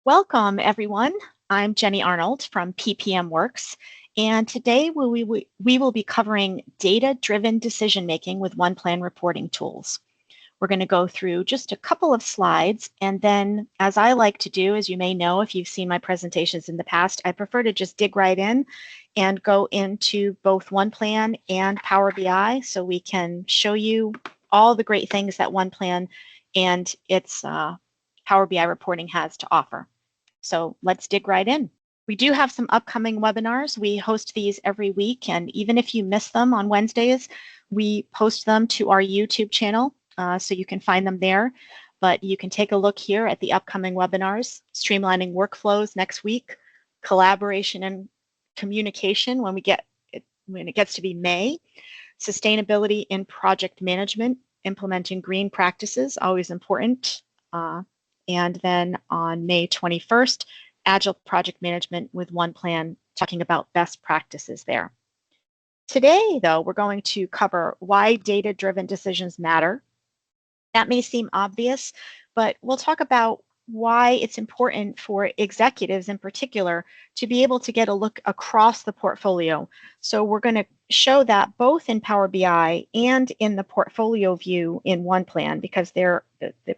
Welcome, everyone. I'm Jenny Arnold from PPM Works, and today we will be covering data-driven decision-making with OnePlan reporting tools. We're going to go through just a couple of slides, and then, as I like to do, as you may know if you've seen my presentations in the past, I prefer to just dig right in and go into both OnePlan and Power BI so we can show you all the great things that OnePlan and its Power BI reporting has to offer. So let's dig right in. We do have some upcoming webinars. We host these every week, and even if you miss them on Wednesdays, we post them to our YouTube channel, so you can find them there. But you can take a look here at the upcoming webinars: streamlining workflows next week, collaboration and communication when it gets to be May, sustainability in project management, implementing green practices, always important. And then on May 21st, Agile Project Management with OnePlan, talking about best practices there. Today, though, we're going to cover why data-driven decisions matter. That may seem obvious, but we'll talk about why it's important for executives in particular to be able to get a look across the portfolio. So we're going to show that both in Power BI and in the portfolio view in OnePlan, because the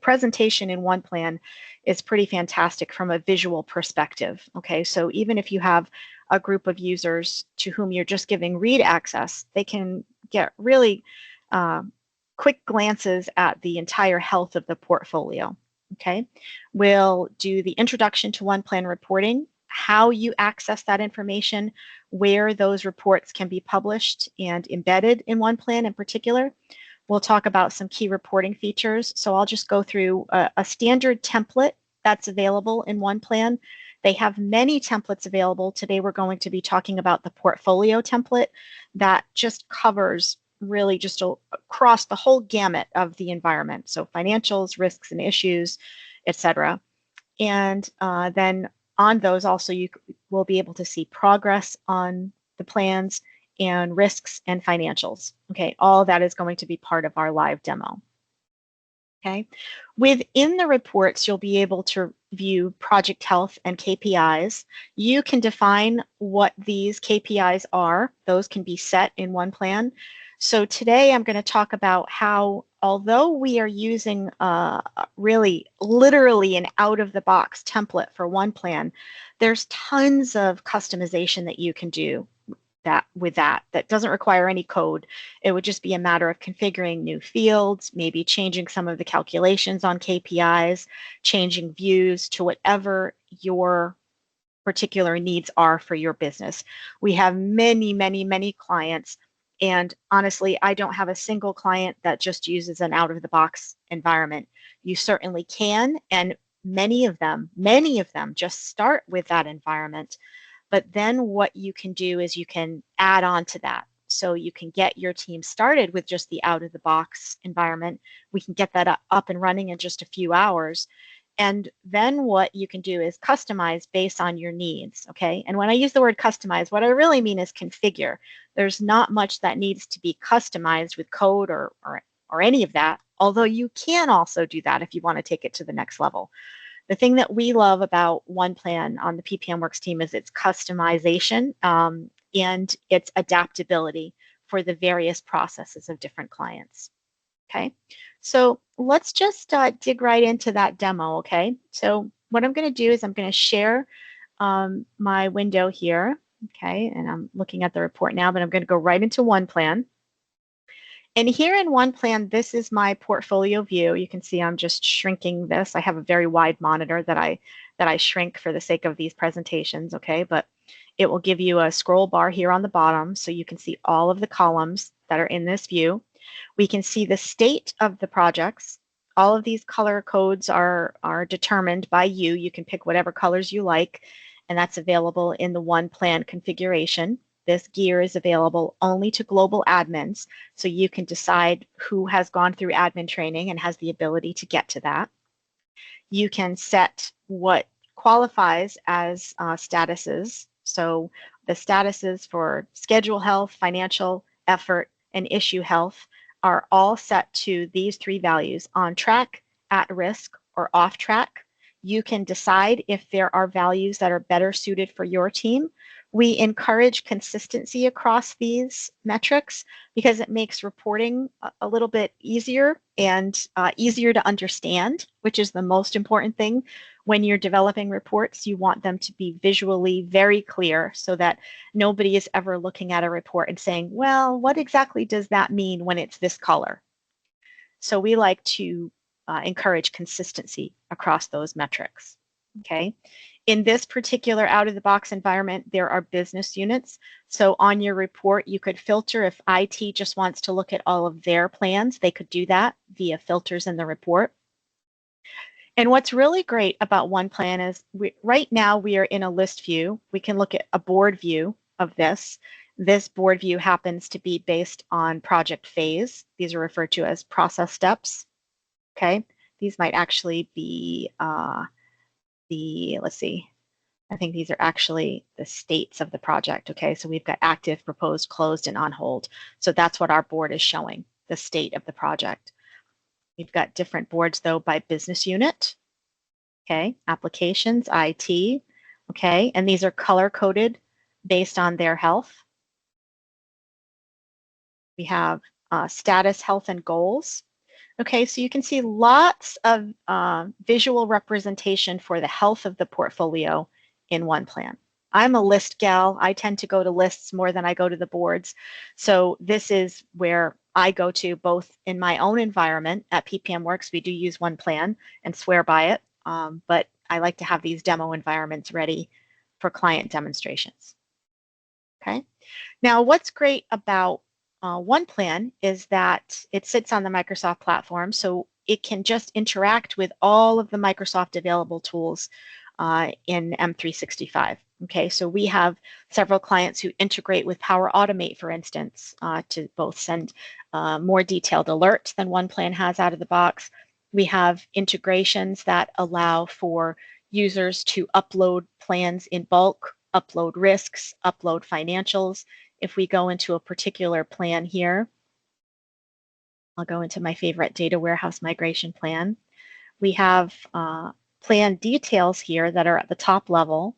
presentation in OnePlan is pretty fantastic from a visual perspective. Okay, so even if you have a group of users to whom you're just giving read access, they can get really quick glances at the entire health of the portfolio. Okay, we'll do the introduction to OnePlan reporting, how you access that information, where those reports can be published and embedded in OnePlan in particular. We'll talk about some key reporting features. So I'll just go through a standard template that's available in OnePlan. They have many templates available. Today we're going to be talking about the portfolio template that just covers really just across the whole gamut of the environment. So financials, risks and issues, etc. And then on those also you will be able to see progress on the plans and risks and financials. Okay, all that is going to be part of our live demo. Okay, within the reports, you'll be able to view project health and KPIs. You can define what these KPIs are. Those can be set in OnePlan. So today I'm going to talk about how, although we are using really literally an out-of-the-box template for OnePlan, there's tons of customization that you can do that doesn't require any code. It would just be a matter of configuring new fields, maybe changing some of the calculations on KPIs, changing views to whatever your particular needs are for your business. We have many clients, and honestly, I don't have a single client that just uses an out-of-the-box environment. You certainly can, and many of them just start with that environment. But then what you can do is you can add on to that. So you can get your team started with just the out-of-the-box environment. We can get that up and running in just a few hours. And then what you can do is customize based on your needs, okay? And when I use the word customize, what I really mean is configure. There's not much that needs to be customized with code or any of that, although you can also do that if you want to take it to the next level. The thing that we love about OnePlan on the PPM Works team is its customization and its adaptability for the various processes of different clients. Okay, so let's just dig right into that demo. Okay, so what I'm going to do is I'm going to share my window here. Okay, and I'm looking at the report now, but I'm going to go right into OnePlan. And here in OnePlan, this is my portfolio view. You can see I'm just shrinking this. I have a very wide monitor that I shrink for the sake of these presentations, okay? But it will give you a scroll bar here on the bottom so you can see all of the columns that are in this view. We can see the state of the projects. All of these color codes are determined by you. You can pick whatever colors you like, and that's available in the OnePlan configuration. This gear is available only to global admins, so you can decide who has gone through admin training and has the ability to get to that. You can set what qualifies as statuses. So the statuses for schedule health, financial, effort, and issue health are all set to these three values: on track, at risk, or off track. You can decide if there are values that are better suited for your team. We encourage consistency across these metrics because it makes reporting a little bit easier and easier to understand, which is the most important thing. When you're developing reports, you want them to be visually very clear so that nobody is ever looking at a report and saying, well, what exactly does that mean when it's this color? So we like to encourage consistency across those metrics, okay? In this particular out-of-the-box environment, there are business units. So on your report, you could filter if IT just wants to look at all of their plans, they could do that via filters in the report. And what's really great about OnePlan is right now we are in a list view. We can look at a board view of this. This board view happens to be based on project phase. These are referred to as process steps. Okay, these might actually be let's see, I think these are actually the states of the project. Okay, so we've got active, proposed, closed, and on hold. So that's what our board is showing, the state of the project. We've got different boards though by business unit. Okay, applications, IT. Okay, and these are color coded based on their health. We have status, health, and goals. Okay, so you can see lots of visual representation for the health of the portfolio in OnePlan. I'm a list gal. I tend to go to lists more than I go to the boards. So this is where I go to both in my own environment at PPM Works. We do use OnePlan and swear by it, but I like to have these demo environments ready for client demonstrations. Okay, now what's great about OnePlan is that it sits on the Microsoft platform, so it can just interact with all of the Microsoft available tools in M365. Okay, so we have several clients who integrate with Power Automate, for instance, to both send more detailed alerts than OnePlan has out of the box. We have integrations that allow for users to upload plans in bulk, upload risks, upload financials. If we go into a particular plan here, I'll go into my favorite data warehouse migration plan. We have plan details here that are at the top level.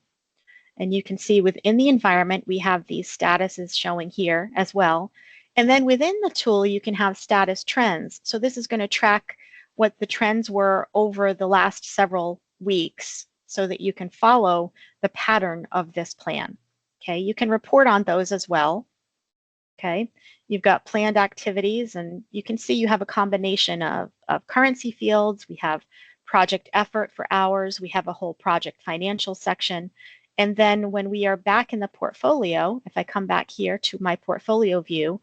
And you can see within the environment, we have these statuses showing here as well. And then within the tool, you can have status trends. So this is going to track what the trends were over the last several weeks so that you can follow the pattern of this plan. Okay, you can report on those as well. Okay, you've got planned activities, and you can see you have a combination of currency fields. We have project effort for hours. We have a whole project financial section. And then when we are back in the portfolio, if I come back here to my portfolio view,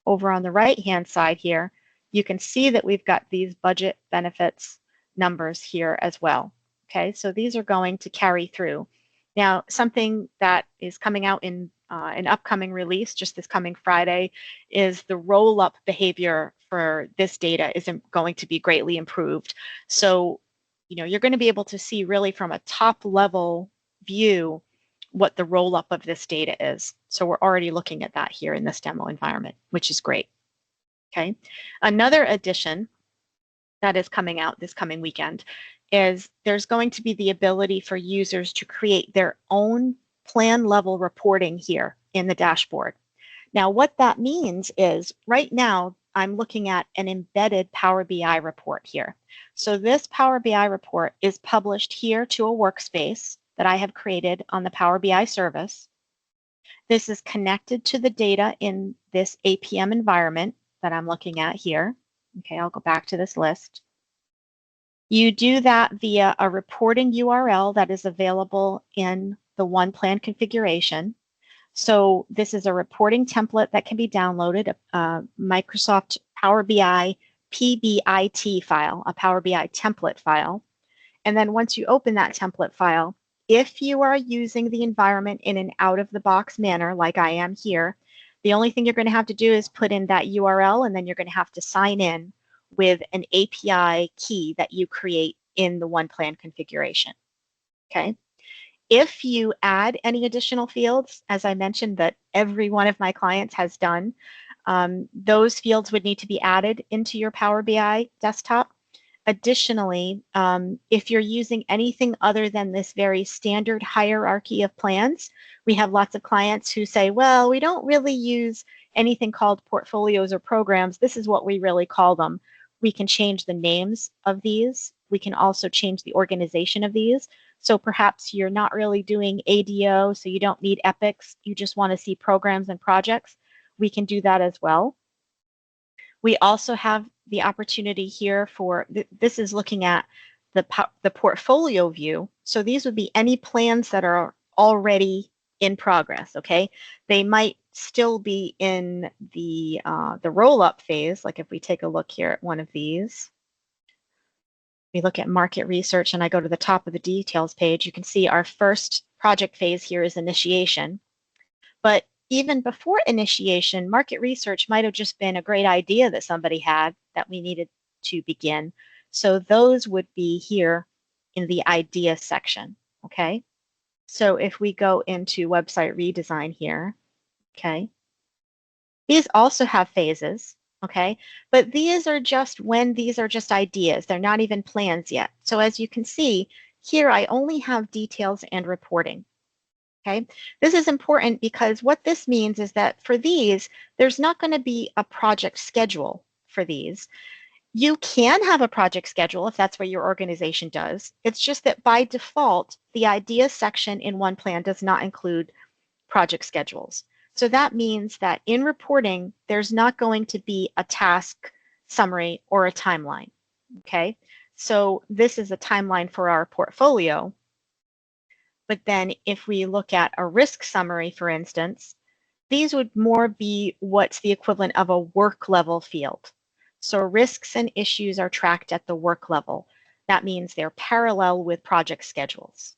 over on the right-hand side here, you can see that we've got these budget benefits numbers here as well. Okay, so these are going to carry through. Now, something that is coming out in an upcoming release, just this coming Friday, is the roll-up behavior for this data is going to be greatly improved. So, you're going to be able to see really from a top-level view what the roll-up of this data is. So we're already looking at that here in this demo environment, which is great. Okay, another addition that is coming out this coming weekend is there's going to be the ability for users to create their own plan level reporting here in the dashboard. Now, what that means is right now I'm looking at an embedded Power BI report here. So this Power BI report is published here to a workspace that I have created on the Power BI service. This is connected to the data in this APM environment that I'm looking at here. Okay, I'll go back to this list. You do that via a reporting URL that is available in the OnePlan configuration. So this is a reporting template that can be downloaded, a Microsoft Power BI PBIT file, a Power BI template file. And then once you open that template file, if you are using the environment in an out-of-the-box manner, like I am here, the only thing you're going to have to do is put in that URL, and then you're going to have to sign in with an API key that you create in the OnePlan configuration. Okay. If you add any additional fields, as I mentioned that every one of my clients has done, those fields would need to be added into your Power BI desktop. Additionally, if you're using anything other than this very standard hierarchy of plans, we have lots of clients who say, well, we don't really use anything called portfolios or programs. This is what we really call them. We can change the names of these. We can also change the organization of these. So perhaps you're not really doing ADO, so you don't need epics. You just want to see programs and projects. We can do that as well. We also have the opportunity here for, this is looking at the portfolio view. So these would be any plans that are already in progress, okay? They might still be in the roll-up phase, like if we take a look here at one of these. We look at market research and I go to the top of the details page, you can see our first project phase here is initiation. But even before initiation, market research might have just been a great idea that somebody had that we needed to begin. So those would be here in the idea section, okay? So if we go into website redesign here, okay, these also have phases, okay? But these are just when these are just ideas. They're not even plans yet. So as you can see, here I only have details and reporting. Okay, this is important because what this means is that for these, there's not going to be a project schedule for these. You can have a project schedule if that's what your organization does. It's just that by default, the ideas section in OnePlan does not include project schedules. So that means that in reporting, there's not going to be a task summary or a timeline. Okay, so this is a timeline for our portfolio. But then if we look at a risk summary, for instance, these would more be what's the equivalent of a work level field. So risks and issues are tracked at the work level. That means they're parallel with project schedules.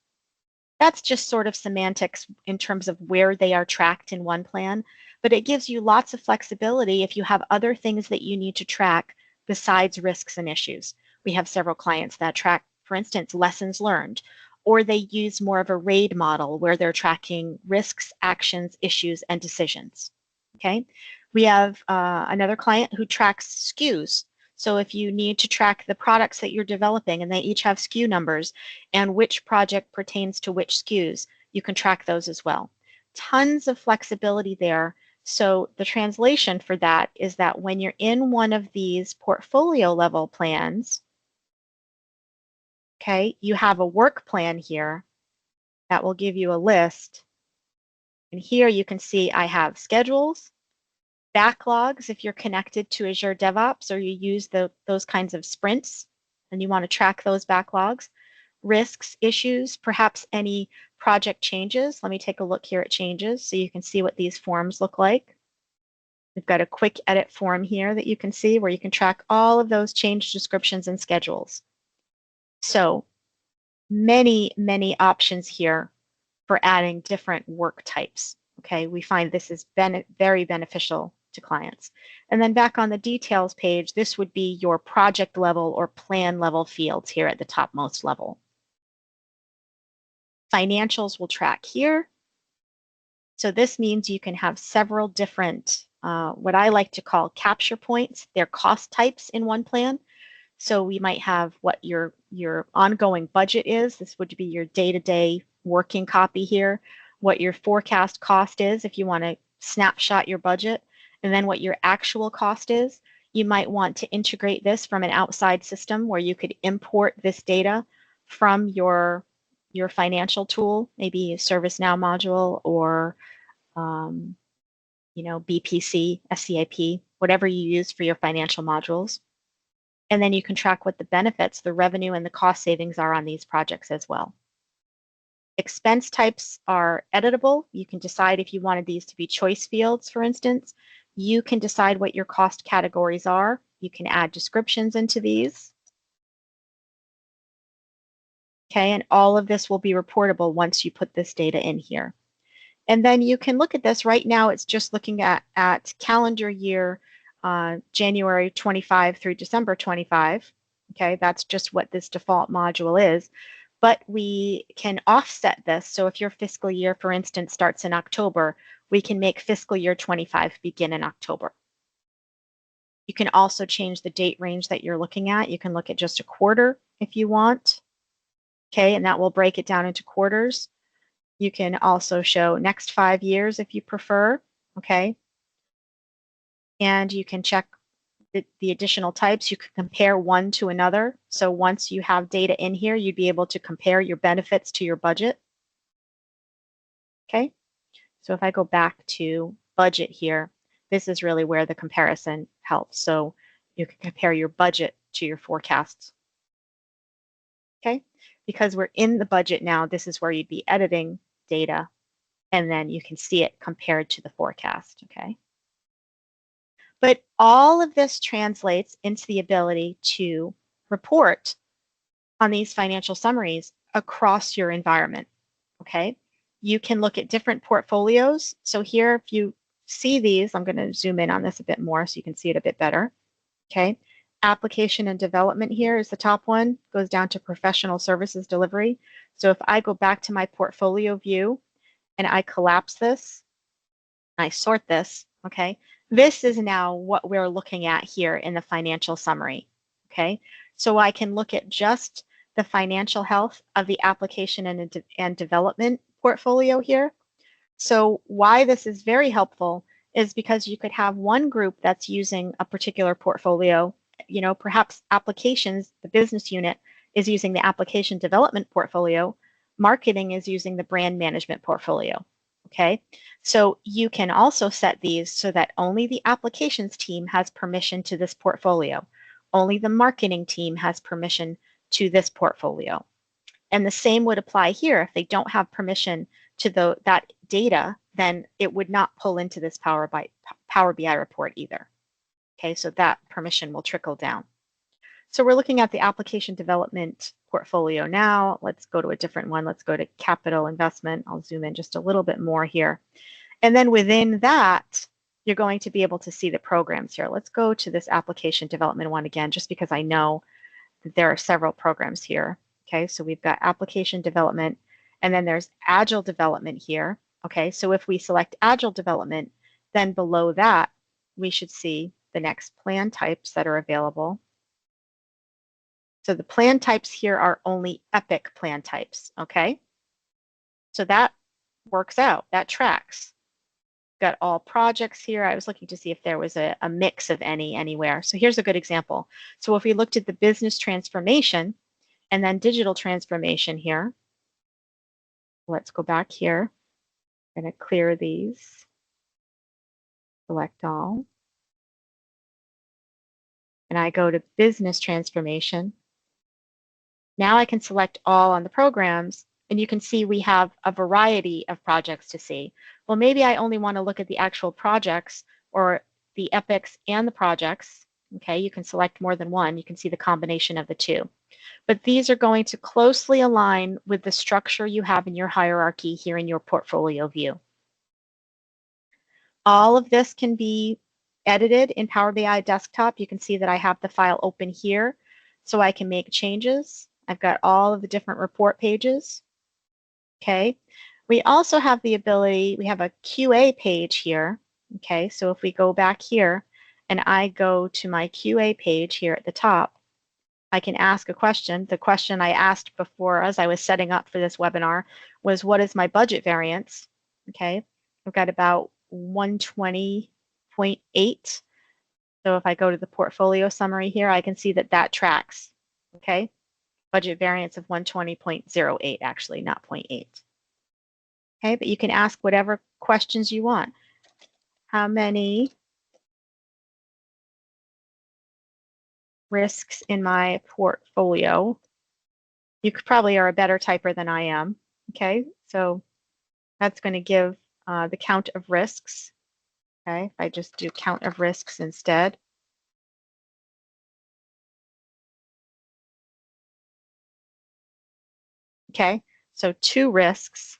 That's just sort of semantics in terms of where they are tracked in OnePlan, but it gives you lots of flexibility if you have other things that you need to track besides risks and issues. We have several clients that track, for instance, lessons learned, or they use more of a RAID model where they're tracking risks, actions, issues, and decisions. Okay, we have another client who tracks SKUs. So if you need to track the products that you're developing and they each have SKU numbers and which project pertains to which SKUs, you can track those as well. Tons of flexibility there. So the translation for that is that when you're in one of these portfolio level plans, okay, you have a work plan here that will give you a list. And here you can see I have schedules, backlogs if you're connected to Azure DevOps or you use those kinds of sprints and you want to track those backlogs, risks, issues, perhaps any project changes. Let me take a look here at changes so you can see what these forms look like. We've got a quick edit form here that you can see where you can track all of those change descriptions and schedules. So many, many options here for adding different work types. Okay, we find this is very beneficial to clients. And then back on the details page, this would be your project level or plan level fields here at the topmost level. Financials will track here. So this means you can have several different, what I like to call capture points. They're cost types in OnePlan. So we might have what your ongoing budget is. This would be your day-to-day working copy here. What your forecast cost is if you want to snapshot your budget, and then what your actual cost is. You might want to integrate this from an outside system where you could import this data from your financial tool, maybe a ServiceNow module or BPC, SCAP, whatever you use for your financial modules. And then you can track what the benefits, the revenue, and the cost savings are on these projects as well. Expense types are editable. You can decide if you wanted these to be choice fields, for instance. You can decide what your cost categories are. You can add descriptions into these. Okay, and all of this will be reportable once you put this data in here. And then you can look at this right now. It's just looking at calendar year January 25 through December 25. Okay, that's just what this default module is. But we can offset this. So if your fiscal year, for instance, starts in October, we can make fiscal year 25 begin in October. You can also change the date range that you're looking at. You can look at just a quarter if you want, okay, and that will break it down into quarters. You can also show next 5 years if you prefer, okay, and you can check the additional types. You can compare one to another. So once you have data in here, you'd be able to compare your benefits to your budget, okay. So if I go back to budget here, this is really where the comparison helps. So you can compare your budget to your forecasts. Okay, because we're in the budget now, this is where you'd be editing data, and then you can see it compared to the forecast. Okay. But all of this translates into the ability to report on these financial summaries across your environment. Okay. You can look at different portfolios. So here, if you see these, I'm going to zoom in on this a bit more so you can see it a bit better. Okay. Application and development here is the top one, goes down to professional services delivery. So if I go back to my portfolio view and I collapse this, I sort this, okay, this is now what we're looking at here in the financial summary, okay? So I can look at just the financial health of the application and development portfolio here. So why this is very helpful is because you could have one group that's using a particular portfolio, you know, perhaps applications, the business unit is using the application development portfolio, marketing is using the brand management portfolio, okay? So you can also set these so that only the applications team has permission to this portfolio. Only the marketing team has permission to this portfolio. And the same would apply here. If they don't have permission to that data, then it would not pull into this Power BI report either. Okay, so that permission will trickle down. So we're looking at the application development portfolio now. Let's go to a different one. Let's go to capital investment. I'll zoom in just a little bit more here. And then within that, you're going to be able to see the programs here. Let's go to this application development one again, just because I know that there are several programs here. Okay, so we've got application development, and then there's agile development here. Okay, so if we select agile development, then below that, we should see the next plan types that are available. So the plan types here are only Epic plan types, okay? So that works out, that tracks. Got all projects here. I was looking to see if there was a mix of anywhere. So here's a good example. So if we looked at the business transformation and then digital transformation here, let's go back here. I'm going to clear these, select all. And I go to business transformation. Now I can select all on the programs, and you can see we have a variety of projects to see. Well, maybe I only want to look at the actual projects or the epics and the projects. Okay, you can select more than one. You can see the combination of the two. But these are going to closely align with the structure you have in your hierarchy here in your portfolio view. All of this can be edited in Power BI Desktop. You can see that I have the file open here, so I can make changes. I've got all of the different report pages. Okay. We also have the ability, we have a QA page here. Okay. So if we go back here and I go to my QA page here at the top, I can ask a question. The question I asked before as I was setting up for this webinar was, what is my budget variance? Okay. I've got about 120.8. So if I go to the portfolio summary here, I can see that that tracks. Okay. Budget variance of 120.08, actually, not 0.8. Okay, but you can ask whatever questions you want. How many risks in my portfolio? You probably are a better typer than I am. Okay, so that's going to give the count of risks. Okay, if I just do count of risks instead. Okay, so 2 risks.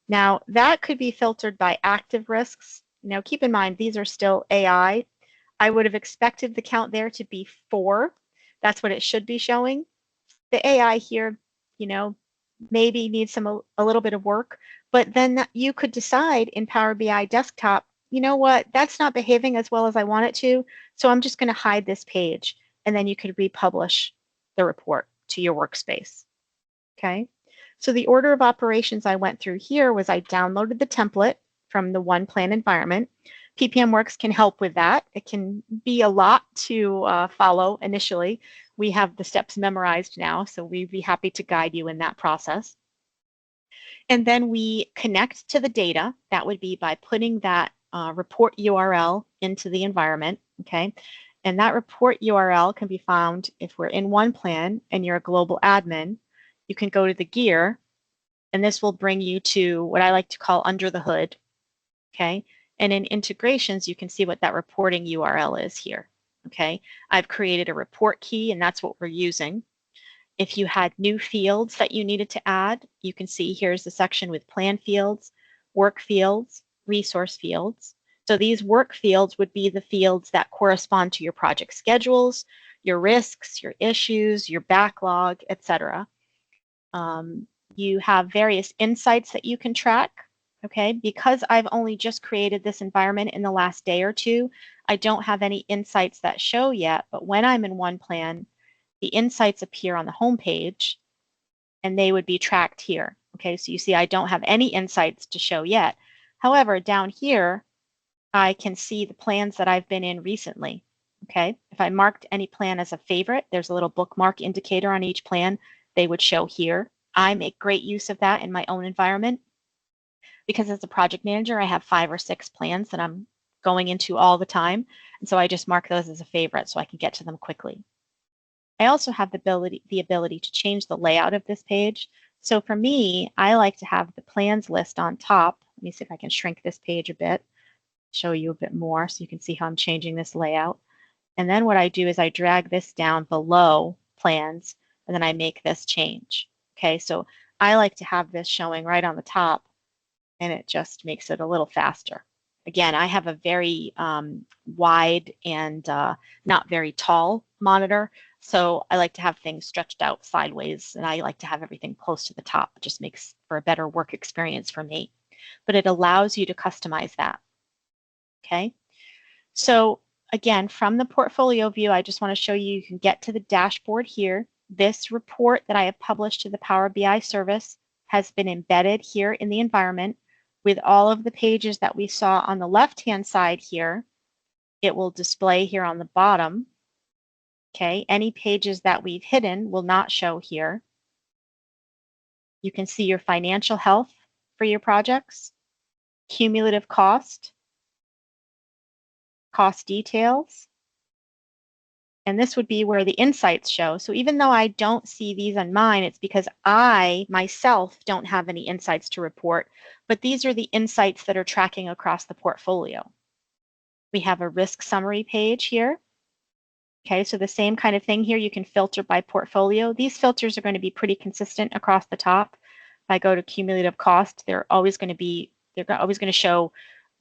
Now that could be filtered by active risks. Now keep in mind, these are still AI. I would have expected the count there to be 4. That's what it should be showing. The AI here, you know, maybe needs a little bit of work, but then you could decide in Power BI Desktop you know what, that's not behaving as well as I want it to, so I'm just going to hide this page, and then you could republish the report to your workspace. Okay, so the order of operations I went through here was I downloaded the template from the OnePlan environment. PPM Works can help with that. It can be a lot to follow initially. We have the steps memorized now, so we'd be happy to guide you in that process. And then we connect to the data. That would be by putting that report URL into the environment, okay? And that report URL can be found if we're in OnePlan and you're a global admin. You can go to the gear, and this will bring you to what I like to call under the hood, okay? And in integrations, you can see what that reporting URL is here, okay? I've created a report key, and that's what we're using. If you had new fields that you needed to add, you can see here's the section with plan fields, work fields, resource fields. So these work fields would be the fields that correspond to your project schedules, your risks, your issues, your backlog, etc. You have various insights that you can track. Okay, because I've only just created this environment in the last day or two, I don't have any insights that show yet, but when I'm in OnePlan, the insights appear on the home page and they would be tracked here. Okay, so you see I don't have any insights to show yet. However, down here, I can see the plans that I've been in recently. Okay, if I marked any plan as a favorite, there's a little bookmark indicator on each plan. They would show here. I make great use of that in my own environment because as a project manager, I have 5 or 6 plans that I'm going into all the time. And so I just mark those as a favorite so I can get to them quickly. I also have the ability to change the layout of this page. So for me, I like to have the plans list on top. Let me see if I can shrink this page a bit, show you a bit more so you can see how I'm changing this layout. And then what I do is I drag this down below plans, and then I make this change. Okay, so I like to have this showing right on the top, and it just makes it a little faster. Again, I have a very wide and not very tall monitor, so I like to have things stretched out sideways, and I like to have everything close to the top. It just makes for a better work experience for me. But it allows you to customize that. Okay, so again, from the portfolio view, I just want to show you can get to the dashboard here. This report that I have published to the Power BI service has been embedded here in the environment with all of the pages that we saw on the left-hand side here. It will display here on the bottom. Okay, any pages that we've hidden will not show here. You can see your financial health for your projects, cumulative cost, cost details, and this would be where the insights show. So even though I don't see these on mine, it's because I myself don't have any insights to report, but these are the insights that are tracking across the portfolio. We have a risk summary page here. Okay, so the same kind of thing here, you can filter by portfolio. These filters are going to be pretty consistent across the top. If I go to cumulative cost, they're always going to show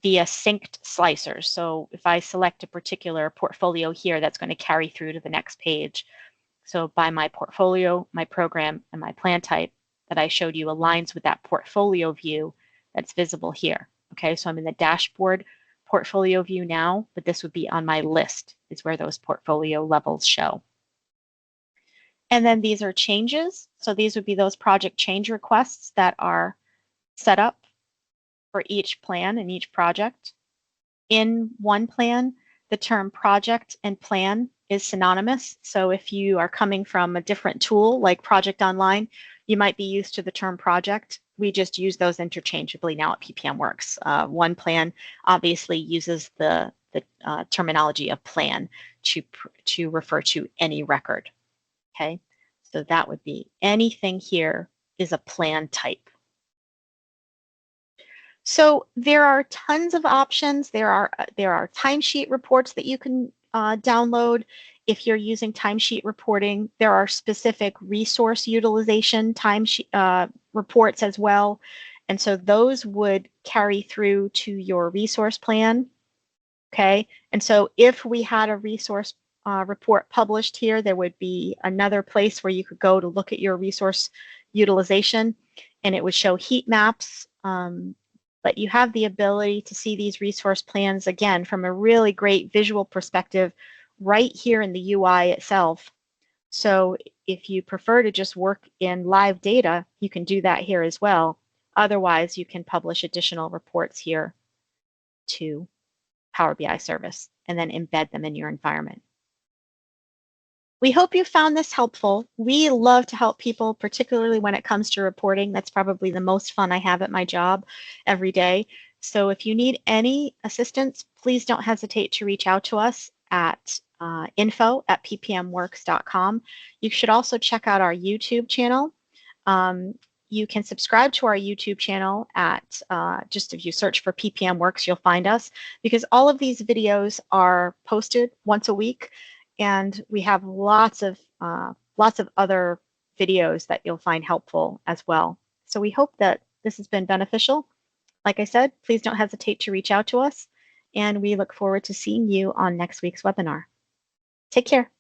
via synced slicers. So if I select a particular portfolio here, that's going to carry through to the next page. So by my portfolio, my program, and my plan type that I showed you aligns with that portfolio view that's visible here. Okay, so I'm in the dashboard portfolio view now, but this would be on my list is where those portfolio levels show. And then these are changes. So these would be those project change requests that are set up for each plan and each project. In OnePlan, the term project and plan is synonymous. So if you are coming from a different tool like Project Online, you might be used to the term project. We just use those interchangeably now at PPM Works. OnePlan obviously uses the terminology of plan to refer to any record. Okay, so that would be anything here is a plan type. So there are tons of options. There are timesheet reports that you can download if you're using timesheet reporting. There are specific resource utilization timesheet reports as well. And so those would carry through to your resource plan. Okay, and so if we had a resource report published here, there would be another place where you could go to look at your resource utilization, and it would show heat maps. but you have the ability to see these resource plans again from a really great visual perspective right here in the UI itself. So if you prefer to just work in live data, you can do that here as well. Otherwise, you can publish additional reports here to Power BI service and then embed them in your environment. We hope you found this helpful. We love to help people, particularly when it comes to reporting. That's probably the most fun I have at my job every day. So if you need any assistance, please don't hesitate to reach out to us at info@ppmworks.com. You should also check out our YouTube channel. You can subscribe to our YouTube channel at, just if you search for PPM Works, you'll find us, because all of these videos are posted once a week, and we have lots of other videos that you'll find helpful as well. So we hope that this has been beneficial. Like I said, please don't hesitate to reach out to us, and we look forward to seeing you on next week's webinar. Take care.